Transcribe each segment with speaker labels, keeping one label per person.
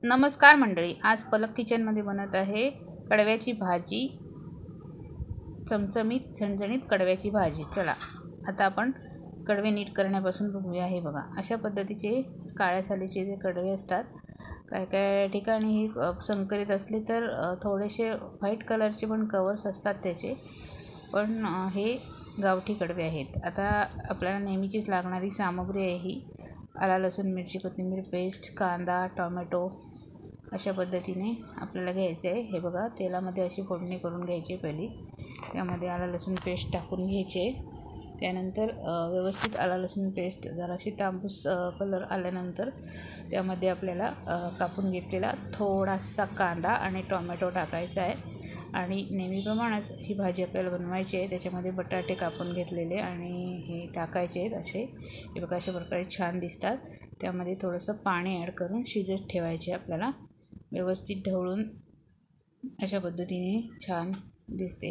Speaker 1: नमस्कार मंडळी, आज पलक किचनमध्ये बनत आहे कडव्याची भाजी, चमचमीत झणझणीत कडव्याची भाजी। चला आता आपण कडवे नीट करण्यापासून बघूया। हे बघा, अशा पद्धतीचे काळ्या सालीचे जे कडवे असतात, काय काय ठिकाणी हे संकरित असले तर थोडेसे व्हाईट कलरचे पण कवर्स असतात त्याचे, पण हे गावठी कडवे आहेत। आता आपल्याला नेहमीचीच लागणारी सामग्री आहे ही आला लसूण मिरची कोथिंबीर पेस्ट, कांदा, टोमॅटो अशा पद्धतीने आपल्याला घ्यायचे आहे। हे बघा, तेलामध्ये अशी फोडणी करून घ्यायची पहिली, त्यामध्ये आला लसूण पेस्ट टाकून घ्यायचे। त्यानंतर व्यवस्थित आला लसूण पेस्ट जराशी तांबूस कलर आल्यानंतर त्यामध्ये आपल्याला कापून घेतलेला थोडासा कांदा आणि टोमॅटो टाकायचा आहे। आणि नेहमीप्रमाणेच ही भाजी आपल्याला बनवायची आहे, त्याच्यामध्ये बटाटे कापून घेतलेले आणि हे टाकायचे आहेत असे। हे बघा, अशा प्रकारे छान दिसतात। त्यामध्ये थोडंसं पाणी ॲड करून शिजत ठेवायचे आपल्याला, व्यवस्थित ढवळून अशा पद्धतीने छान दिसते।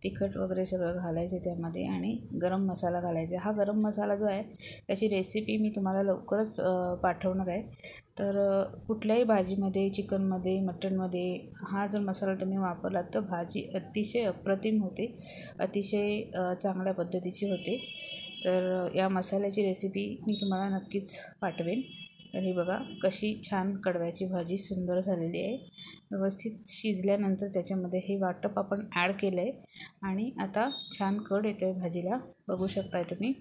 Speaker 1: तिखट वगैरे सगळं घालायचं त्यामध्ये आणि गरम मसाला घालायचा। हा गरम मसाला जो आहे त्याची रेसिपी मी तुम्हाला लवकरच पाठवणार आहे। तर कुठल्याही भाजीमध्ये, चिकनमध्ये, मटनमध्ये हा जर मसाला तुम्ही वापरलात तर भाजी अतिशय अप्रतिम होते, अतिशय चांगल्या पद्धतीची होते। तर या मसाल्याची रेसिपी मी तुम्हाला नक्कीच पाठवेन। तर हे बघा, कशी छान कडव्याची भाजी सुंदर झालेली आहे। व्यवस्थित शिजल्यानंतर त्याच्यामध्ये हे वाटप आपण ॲड केलं आहे आणि आता छान कड येतो आहे भाजीला, बघू शकताय तुम्ही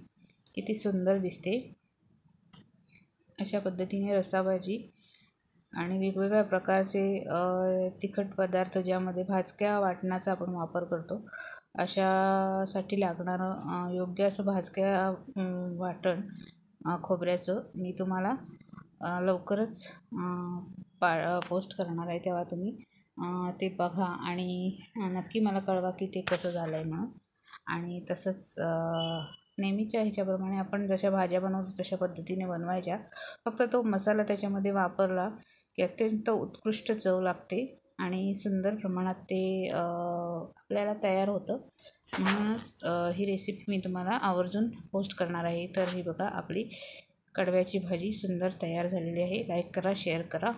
Speaker 1: किती सुंदर दिसते। अशा पद्धतीने रस्साभाजी आणि वेगवेगळ्या प्रकारचे तिखट पदार्थ ज्यामध्ये भाजक्या वाटणाचा आपण वापर करतो, अशासाठी लागणारं योग्य असं भाजक्या वाटण खोबऱ्याचं मी तुम्हाला लवकरच पोस्ट करणार आहे, तेव्हा तुम्ही ते बघा आणि नक्की मला कळवा की ते कसं झालं आहे म्हणून। आणि तसंच नेहमीच्या ह्याच्याप्रमाणे आपण जशा भाज्या बनवतो तशा पद्धतीने बनवायच्या, फक्त तो मसाला त्याच्यामध्ये वापरला की अत्यंत उत्कृष्ट चव लागते आणि सुंदर प्रमाणात ते आपल्याला तयार होतं। म्हणूनच ही रेसिपी मी तुम्हाला आवर्जून पोस्ट करणार आहे। तर ही बघा, आपली कडव्याची भाजी सुंदर तयार झालेली आहे। लाईक करा, शेअर करा।